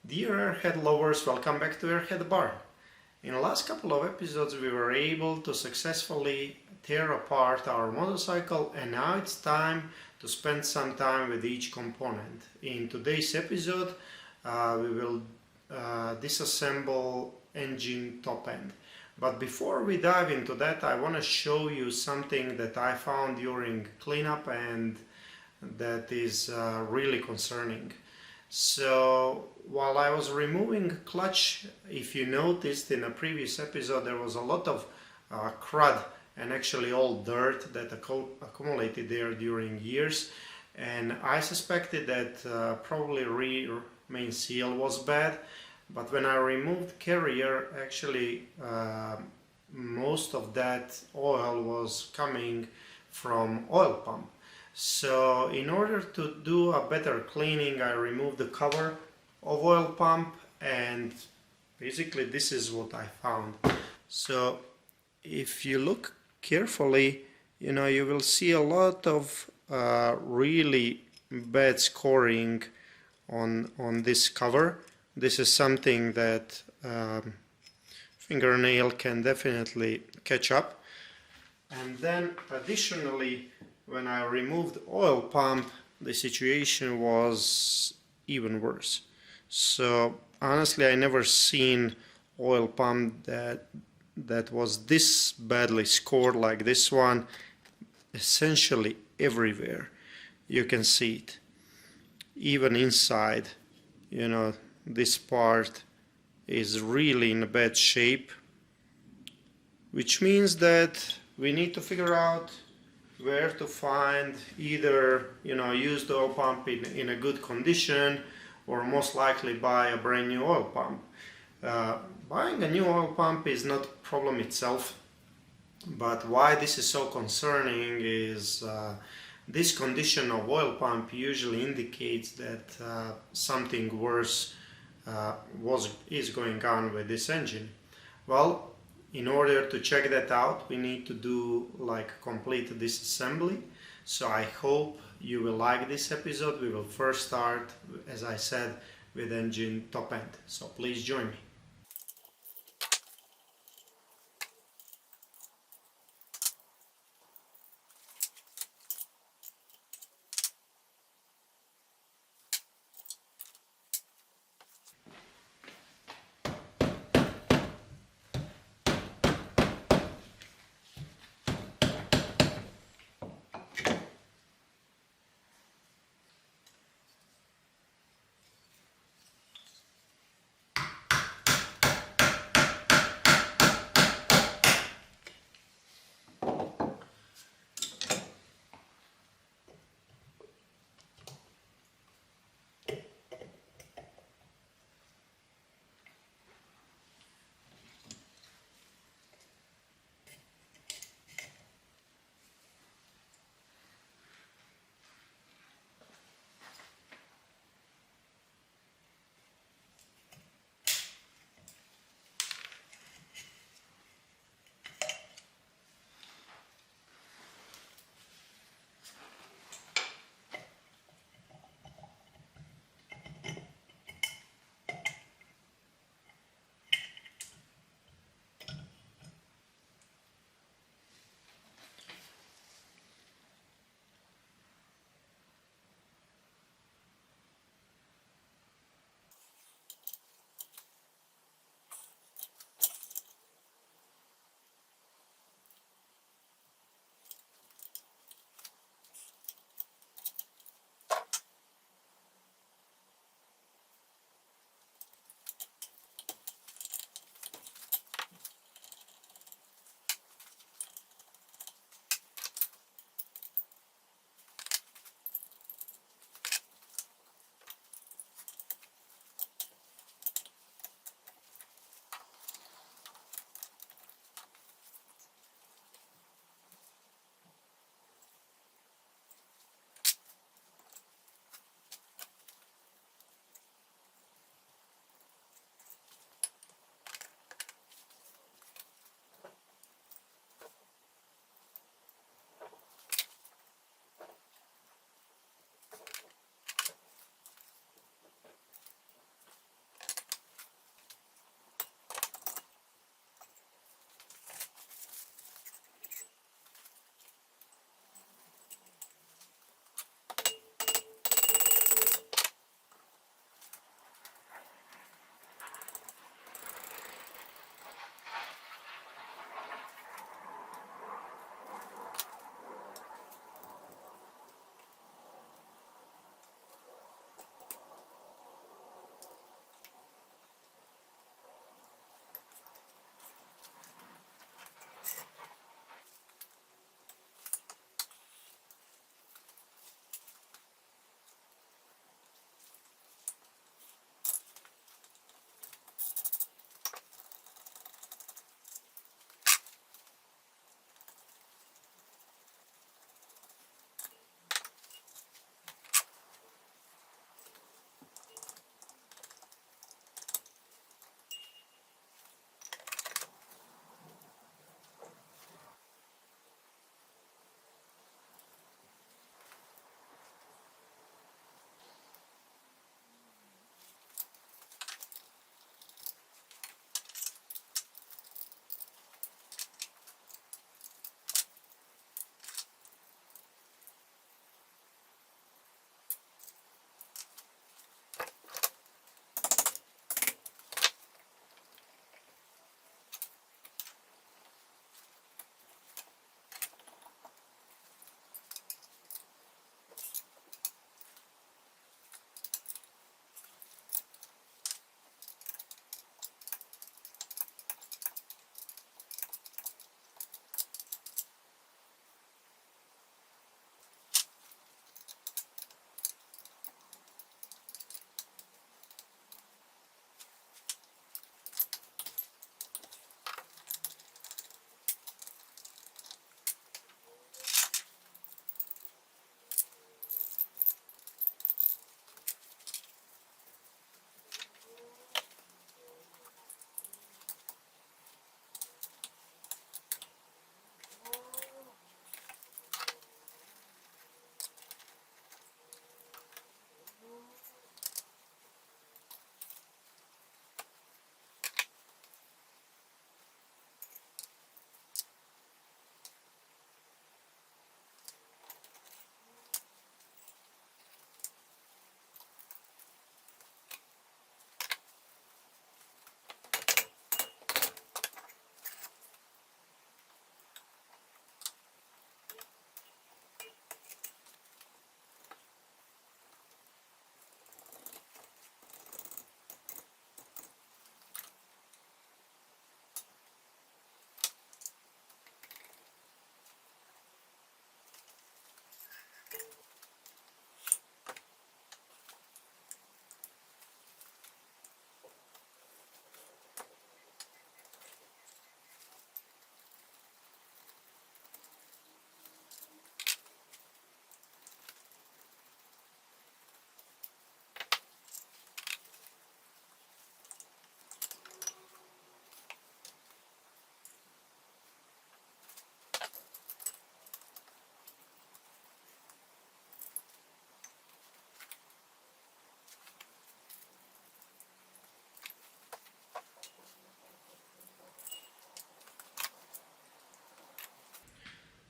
Dear airhead lovers, welcome back to Airhead Bar. In the last couple of episodes we were able to successfully tear apart our motorcycle, and now it's time to spend some time with each component. In today's episode we will disassemble engine top end. But before we dive into that, I want to show you something that I found during cleanup and that is really concerning. So while I was removing clutch, if you noticed in a previous episode, there was a lot of crud and actually all dirt that accumulated there during years, and I suspected that probably rear main seal was bad. But when I removed carrier, actually most of that oil was coming from oil pump. So in order to do a better cleaning, I removed the cover of oil pump, and basically this is what I found. So if you look carefully, you will see a lot of really bad scoring on this cover. This is something that fingernail can definitely catch up. And then additionally, when I removed oil pump, the situation was even worse. So honestly, I never seen oil pump that was this badly scored like this one. Essentially everywhere you can see it, even inside. This part is really in bad shape, which means that we need to figure out where to find either used oil pump in a good condition, or most likely buy a brand new oil pump. Buying a new oil pump is not a problem itself, but why this is so concerning is this condition of oil pump usually indicates that something worse is going on with this engine. Well, in order to check that out, we need to do complete disassembly. So I hope you will like this episode. We will first start, as I said, with engine top end. So please join me.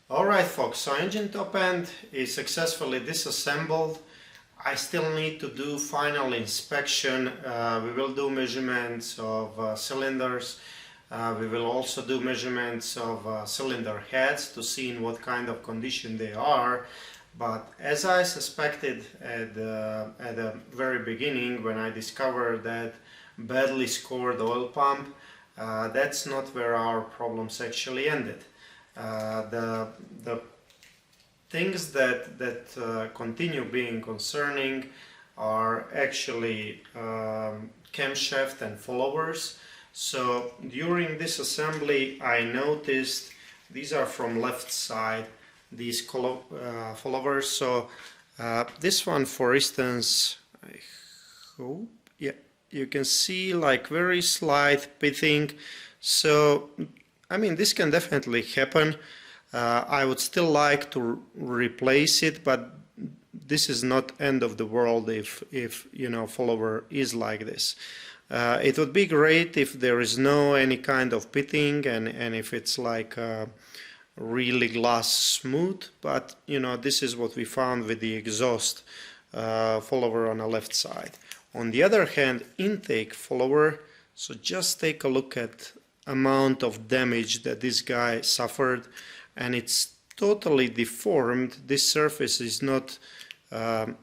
Alright folks, so engine top end is successfully disassembled. I still need to do final inspection. We will do measurements of cylinders. We will also do measurements of cylinder heads to see in what kind of condition they are. But as I suspected at the very beginning, when I discovered that badly scored oil pump, that's not where our problems actually ended. The things that continue being concerning are actually camshaft and followers. So during this assembly I noticed, these are from left side, these followers. So this one, for instance, I hope, yeah, you can see like very slight pitting. So I mean, this can definitely happen. I would still like to replace it, but this is not end of the world if you know, follower is like this. It would be great if there is no any kind of pitting and if it's like really glass smooth, but you know, this is what we found with the exhaust follower on the left side. On the other hand, intake follower, so just take a look at amount of damage that this guy suffered, and it's totally deformed. This surface is not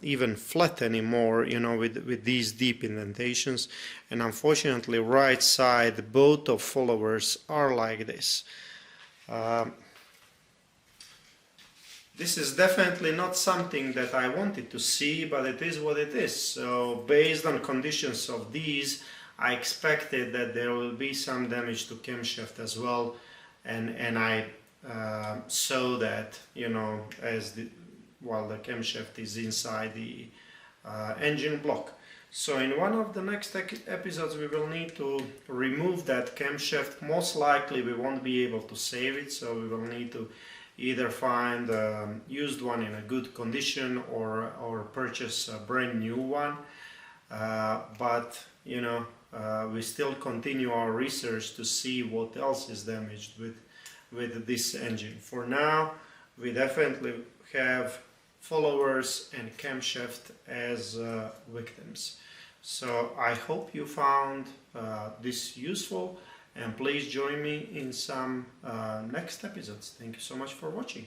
even flat anymore, you know, with these deep indentations, and unfortunately right side both of followers are like this. This is definitely not something that I wanted to see, but it is what it is. So based on conditions of these, I expected that there will be some damage to camshaft as well, and I saw that, you know, while the camshaft is inside the engine block. So in one of the next episodes we will need to remove that camshaft. Most likely we won't be able to save it, so we will need to either find a used one in a good condition or purchase a brand new one. But you know, we still continue our research to see what else is damaged with this engine. For now, we definitely have followers and camshaft as victims. So I hope you found this useful, and please join me in some next episodes. Thank you so much for watching.